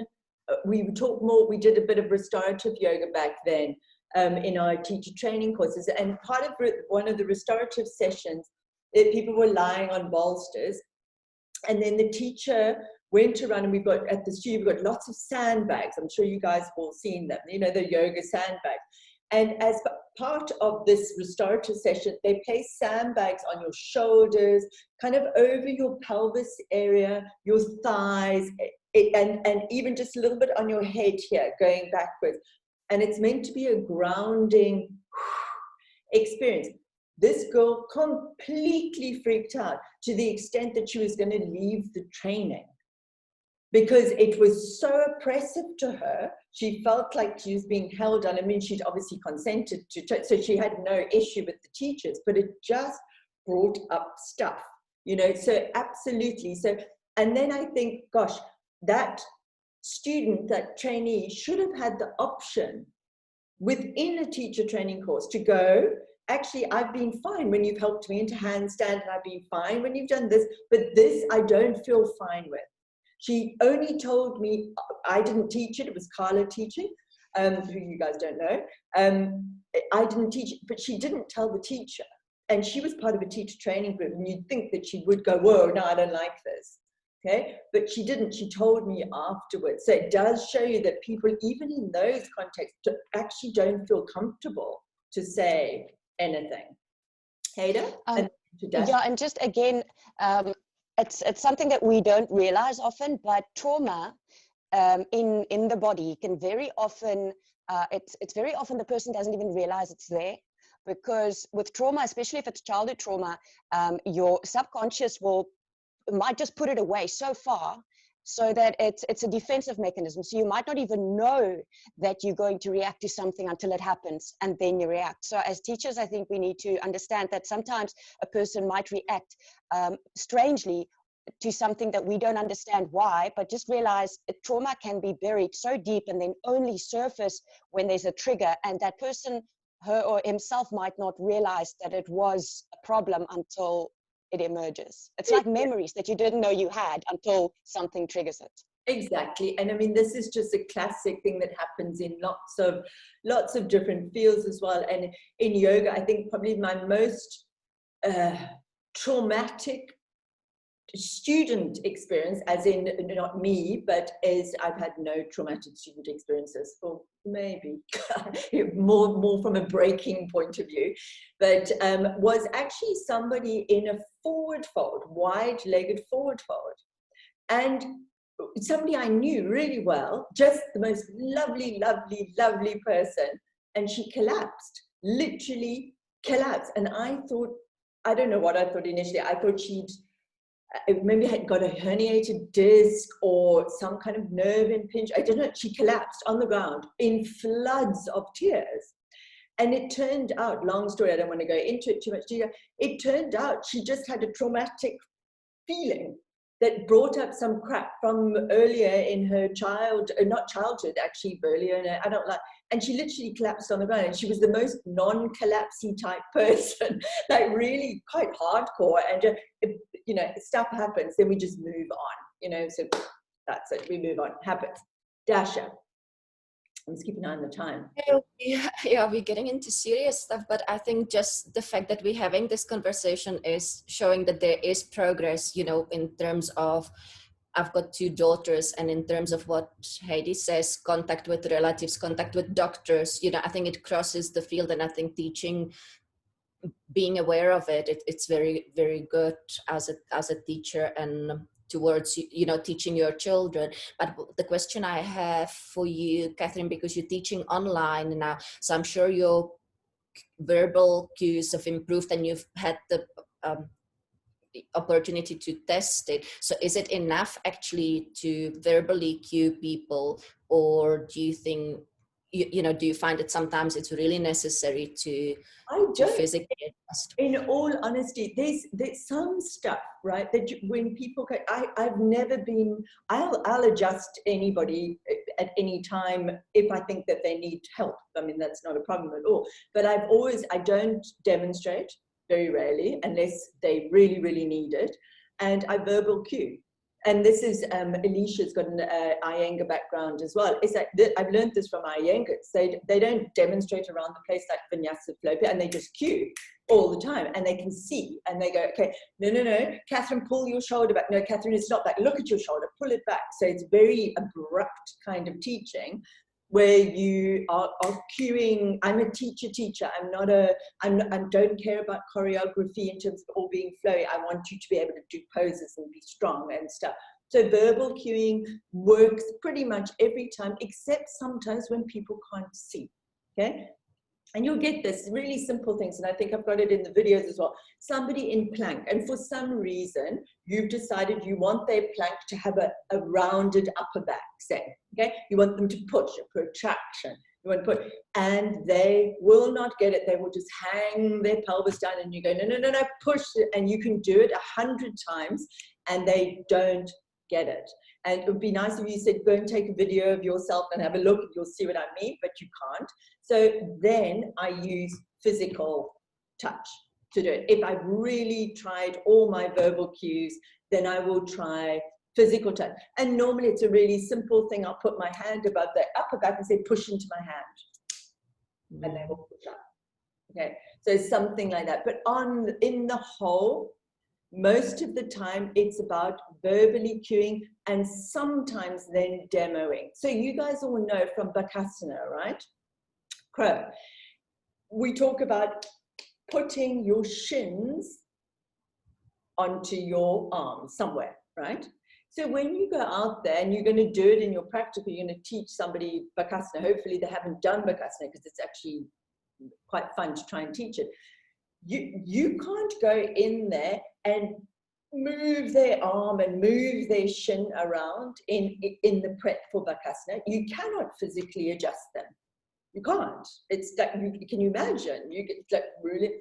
We talked more. We did a bit of restorative yoga back then in our teacher training courses, and part of one of the restorative sessions, people were lying on bolsters. And then the teacher went around, and we've got lots of sandbags. I'm sure you guys have all seen them, the yoga sandbags. And as part of this restorative session, they place sandbags on your shoulders, kind of over your pelvis area, your thighs, and even just a little bit on your head here, going backwards. And it's meant to be a grounding experience. This girl completely freaked out to the extent that she was going to leave the training because it was so oppressive to her. She felt like she was being held on. I mean, she'd obviously consented to, so she had no issue with the teachers, but it just brought up stuff, so absolutely. So, and then I think, gosh, that student, that trainee should have had the option within a teacher training course to go, actually, I've been fine when you've helped me into handstand, and I've been fine when you've done this, but this I don't feel fine with. She only told me, I didn't teach it, it was Carla teaching, who you guys don't know. I didn't teach it, but she didn't tell the teacher. And she was part of a teacher training group, and you'd think that she would go, whoa, no, I don't like this. Okay, but she didn't. She told me afterwards. So it does show you that people, even in those contexts, actually don't feel comfortable to say anything. Hader? Yeah, and just again, it's something that we don't realize often, but trauma in the body can very often, it's very often the person doesn't even realize it's there. because with trauma, especially if it's childhood trauma, your subconscious might just put it away so far so that it's a defensive mechanism. So you might not even know that you're going to react to something until it happens, and then you react. So as teachers, I think we need to understand that sometimes a person might react strangely to something that we don't understand why, but just realize trauma can be buried so deep and then only surface when there's a trigger, and that person, her or himself, might not realize that it was a problem until it emerges. It's like memories that you didn't know you had until something triggers it. Exactly. And I mean, this is just a classic thing that happens in lots of different fields as well. And in yoga, I think probably my most traumatic student experience, as in not me, but as I've had no traumatic student experiences, or maybe more from a breaking point of view, but was actually somebody in a forward fold, wide-legged forward fold, and somebody I knew really well, just the most lovely person, and she collapsed, literally collapsed. And I thought, I don't know what I thought initially. I thought she'd maybe had got a herniated disc or some kind of nerve impinge. I don't know. She collapsed on the ground in floods of tears. And it turned out, long story, I don't want to go into it too much detail. It turned out she just had a traumatic feeling that brought up some crap from earlier in her not childhood, actually, earlier in her adult life. And she literally collapsed on the ground. And she was the most non-collapsy type person, like really quite hardcore. And, you know, stuff happens, then we just move on, you know, so that's it, we move on, happens. Dasha, I'm just keeping an eye on the time. Yeah, we're getting into serious stuff, but I think just the fact that we're having this conversation is showing that there is progress, you know, in terms of, I've got 2 daughters, and in terms of what Heidi says, contact with relatives, contact with doctors, you know, I think it crosses the field, and I think teaching, being aware of it, it's very, very good as a teacher and towards, you know, teaching your children. But the question I have for you, Catherine, because you're teaching online now, so I'm sure your verbal cues have improved and you've had the opportunity to test it. So is it enough actually to verbally cue people, or do you think, you know, do you find that sometimes it's really necessary to physically adjust? In all honesty, there's some stuff, right, that when people go, I've never been, I'll adjust anybody at any time if I think that they need help. I mean, that's not a problem at all. But I don't demonstrate, very rarely, unless they really, really need it. And I verbal cue. And this is, Alicia's got an Iyengar background as well. It's like, I've learned this from Iyengars. They don't demonstrate around the place like Vinyasa Flow, and they just cue all the time, and they can see, and they go, okay, no, Catherine, pull your shoulder back. No, Catherine, it's not back. Look at your shoulder, pull it back. So it's very abrupt kind of teaching, where you are cueing. I'm a teacher. I'm not I don't care about choreography in terms of all being flowy. I want you to be able to do poses and be strong and stuff. So verbal cueing works pretty much every time, except sometimes when people can't see, okay? And you'll get this really simple things, and I think I've got it in the videos as well. Somebody in plank, and for some reason, you've decided you want their plank to have a rounded upper back, say, okay? You want them to push, a protraction. You want to put, and they will not get it. They will just hang their pelvis down, and you go, no, push it. And you can do it 100 times, and they don't get it. And it would be nice if you said, go and take a video of yourself and have a look, and you'll see what I mean, but you can't. So then I use physical touch to do it. If I've really tried all my verbal cues, then I will try physical touch. And normally it's a really simple thing. I'll put my hand above the upper back and say, push into my hand. And they will push up. Okay, so something like that. But in the whole, most of the time it's about verbally cueing and sometimes then demoing. So you guys all know from Bakasana, right? Crow. We talk about putting your shins onto your arms somewhere, right? So when you go out there and you're going to do it in your practical, you're going to teach somebody Bakasana. Hopefully they haven't done Bakasana, because it's actually quite fun to try and teach it. You can't go in there and move their arm and move their shin around in the prep for Bakasana. You cannot physically adjust them. You can't. It's like, can you imagine? You get like really.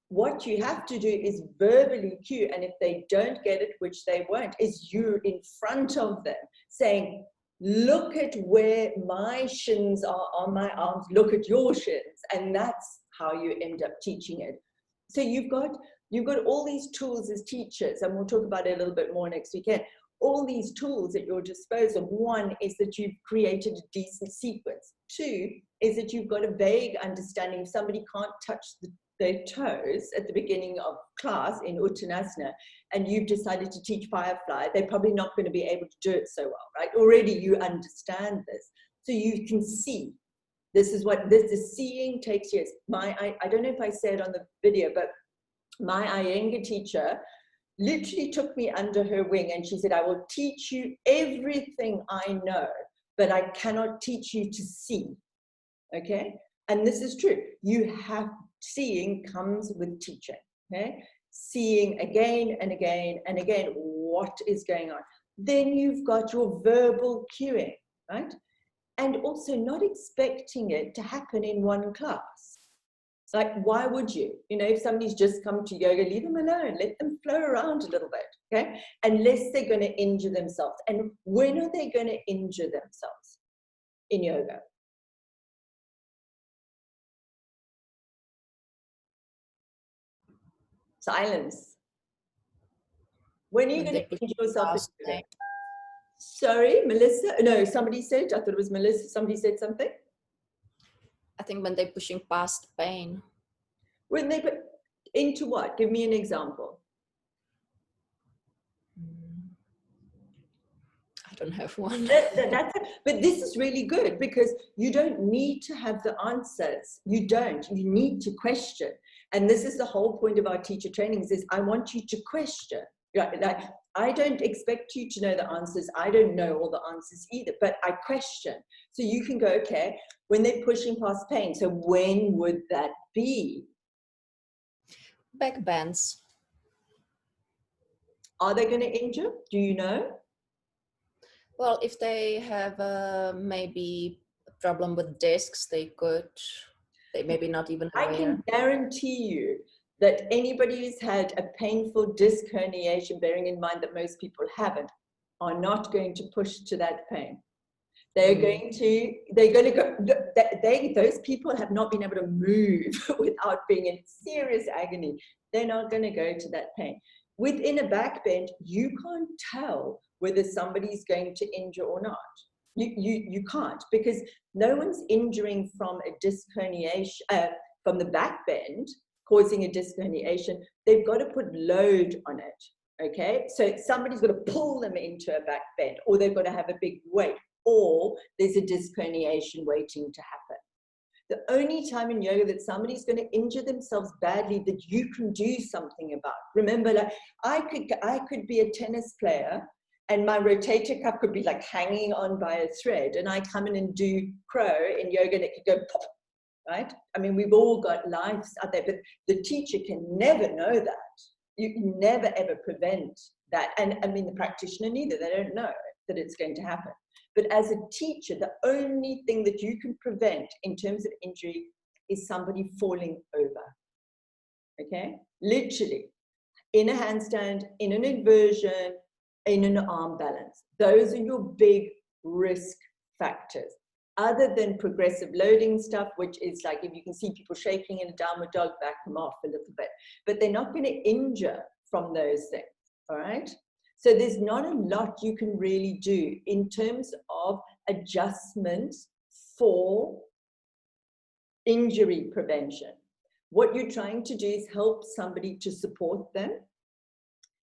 What you have to do is verbally cue, and if they don't get it, which they won't, is you in front of them saying, look at where my shins are on my arms, look at your shins. And that's how you end up teaching it. So you've got all these tools as teachers, and we'll talk about it a little bit more next weekend. All these tools at your disposal. One is that you've created a decent sequence. Two is that you've got a vague understanding. If somebody can't touch their toes at the beginning of class in Uttanasana, and you've decided to teach Firefly, they're probably not going to be able to do it so well, right? Already you understand this. So you can see. This is what the seeing takes years. I don't know if I said on the video, but my Iyengar teacher literally took me under her wing, and she said, I will teach you everything I know, but I cannot teach you to see. Okay? And this is true. Seeing comes with teaching. Okay? Seeing again and again and again what is going on. Then you've got your verbal cueing, right? And also not expecting it to happen in one class. Like, why would you? You know, if somebody's just come to yoga, leave them alone. Let them flow around a little bit, okay? Unless they're going to injure themselves. And when are they going to injure themselves in yoga? Silence. When are you going to injure yourself in yoga? Sorry, Melissa? No, somebody said, I thought it was Melissa. Somebody said something? I think when they're pushing past pain. When they put into what? Give me an example. I don't have one. But this is really good, because you don't need to have the answers. You don't. You need to question. And this is the whole point of our teacher trainings, is I want you to question. Like, I don't expect you to know the answers. I don't know all the answers either, but I question. So you can go, okay, when they're pushing past pain, so when would that be? Back bends. Are they going to injure? Do you know? Well, if they have maybe a problem with discs, they maybe not even aware. I can guarantee you that anybody who's had a painful disc herniation, bearing in mind that most people haven't, are not going to push to that pain. They're going to go, those people have not been able to move without being in serious agony. They're not going to go to that pain. Within a back bend, you can't tell whether somebody's going to injure or not. You can't, because no one's injuring from a disc herniation, from the back bend, causing a disc herniation. They've got to put load on it, okay? So somebody's got to pull them into a back bend, or they've got to have a big weight, or there's a disc herniation waiting to happen. The only time in yoga that somebody's going to injure themselves badly that you can do something about. Remember, like, I could be a tennis player, and my rotator cuff could be like hanging on by a thread, and I come in and do crow in yoga, and it could go pop, right? I mean, we've all got lives out there, but the teacher can never know that. You can never ever prevent that. And I mean, the practitioner neither, they don't know that it's going to happen. But as a teacher, the only thing that you can prevent in terms of injury is somebody falling over, okay? Literally, in a handstand, in an inversion, in an arm balance. Those are your big risk factors. Other than progressive loading stuff, which is like, if you can see people shaking in a downward dog, back them off a little bit. But they're not going to injure from those things, all right? So there's not a lot you can really do in terms of adjustments for injury prevention. What you're trying to do is help somebody to support them,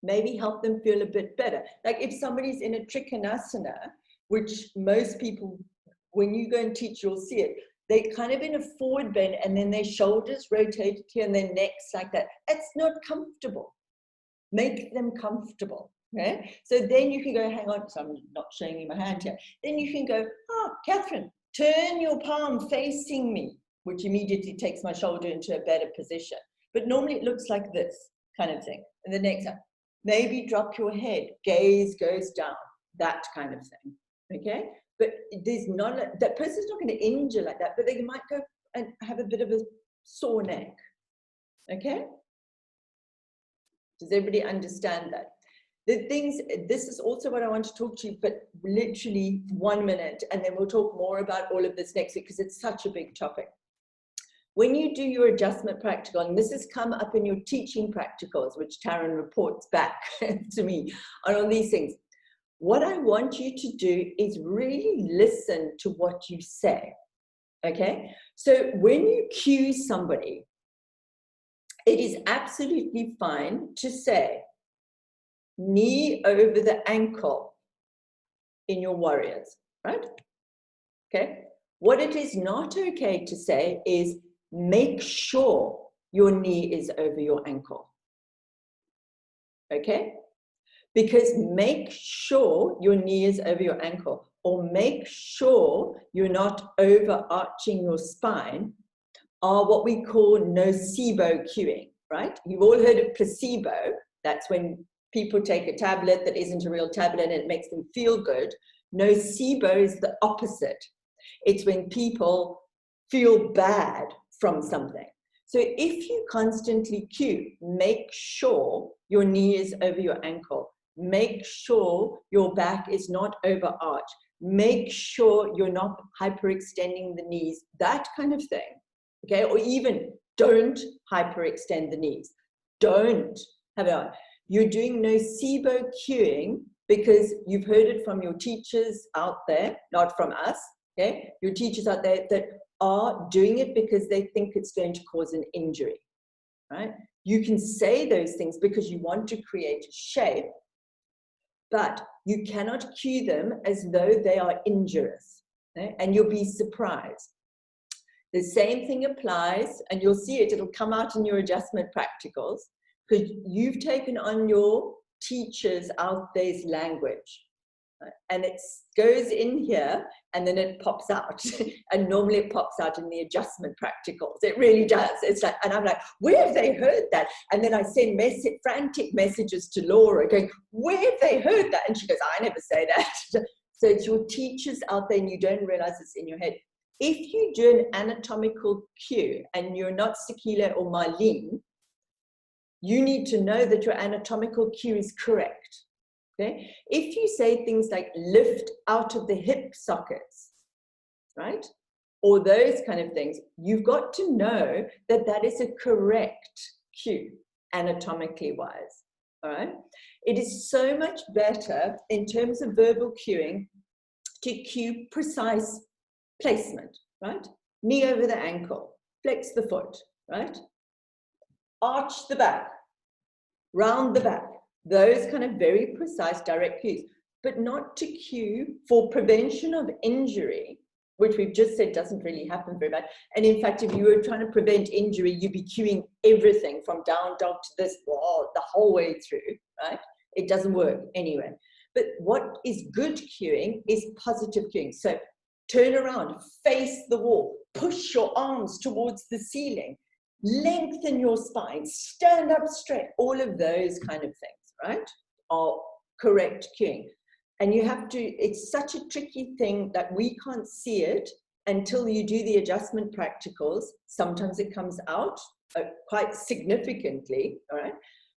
maybe help them feel a bit better. Like if somebody's in a Trikonasana, which most people, when you go and teach, you'll see it. They're kind of in a forward bend, and then their shoulders rotated here and their necks like that. It's not comfortable. Make them comfortable. Okay? So then you can go, hang on, so I'm not showing you my hand here. Then you can go, oh, Catherine, turn your palm facing me which immediately takes my shoulder into a better position. But normally it looks like this kind of thing. And the next time, maybe drop your head, gaze goes down, that kind of thing, okay? But there's not, that person's not going to injure like that, but they might go and have a bit of a sore neck, okay? Does everybody understand that? The things, this is also what I want to talk to you, but literally 1 minute, and then we'll talk more about all of this next week because it's such a big topic. When you do your adjustment practical, and this has come up in your teaching practicals, which Taryn reports back to me on all these things, what I want you to do is really listen to what you say, okay? So when you cue somebody, it is absolutely fine to say, knee over the ankle in your warriors, right? Okay. What it is not okay to say is make sure your knee is over your ankle. Okay? Because make sure your knee is over your ankle, or make sure you're not overarching your spine, are what we call nocebo cueing, right? You've all heard of placebo. That's when people take a tablet that isn't a real tablet and it makes them feel good. Nocebo is the opposite. It's when people feel bad from something. So if you constantly cue, make sure your knee is over your ankle. Make sure your back is not overarched. Make sure you're not hyperextending the knees, that kind of thing. Okay, or even don't hyperextend the knees. Don't have it on. You're doing nocebo cueing because you've heard it from your teachers out there, not from us, okay? Your teachers out there that are doing it because they think it's going to cause an injury, right? You can say those things because you want to create a shape, but you cannot cue them as though they are injurious, okay? And you'll be surprised. The same thing applies, and you'll see it, it'll come out in your adjustment practicals, because you've taken on your teachers out there's language, right? And it goes in here and then it pops out. And normally it pops out in the adjustment practicals. It really does. It's like, and I'm like, where have they heard that? And then I send frantic messages to Laura going, where have they heard that? And she goes, I never say that. So it's your teachers out there and you don't realize it's in your head. If you do an anatomical cue and you're not Sakila or Marlene, you need to know that your anatomical cue is correct, okay? If you say things like lift out of the hip sockets, right? Or those kind of things, you've got to know that that is a correct cue, anatomically wise, all right? It is so much better in terms of verbal cueing to cue precise placement, right? Knee over the ankle, flex the foot, right? Arch the back, round the back, those kind of very precise direct cues, but not to cue for prevention of injury, which we've just said doesn't really happen very much. And in fact, if you were trying to prevent injury, you'd be cueing everything from down dog to this wall the whole way through, right? It doesn't work anyway. But what is good cueing is positive cueing. So turn around, face the wall, push your arms towards the ceiling, lengthen your spine, stand up straight, all of those kind of things, right, are correct cueing. And you have to, it's such a tricky thing that we can't see it until you do the adjustment practicals. Sometimes it comes out quite significantly, all right?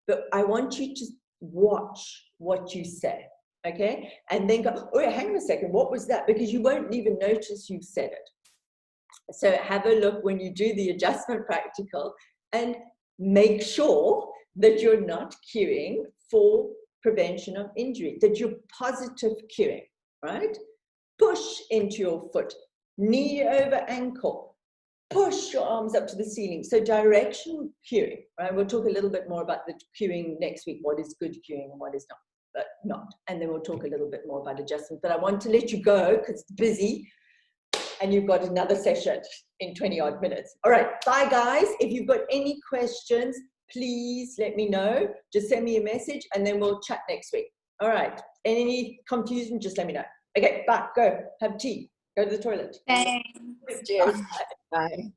But I want you to watch what you say, okay? And then go, oh, hang on a second, what was that? Because you won't even notice you've said it. So have a look when you do the adjustment practical and make sure that you're not cueing for prevention of injury, that you're positive cueing, right? Push into your foot, knee over ankle, push your arms up to the ceiling. So directional cueing, right? We'll talk a little bit more about the cueing next week, what is good cueing and what is not. And then we'll talk a little bit more about adjustment. But I want to let you go because it's busy. And you've got another session in 20 odd minutes. All right, bye guys. If you've got any questions, please let me know. Just send me a message and then we'll chat next week. All right, any confusion, just let me know. Okay, bye, go, have tea, go to the toilet. Thanks. Cheers. Bye.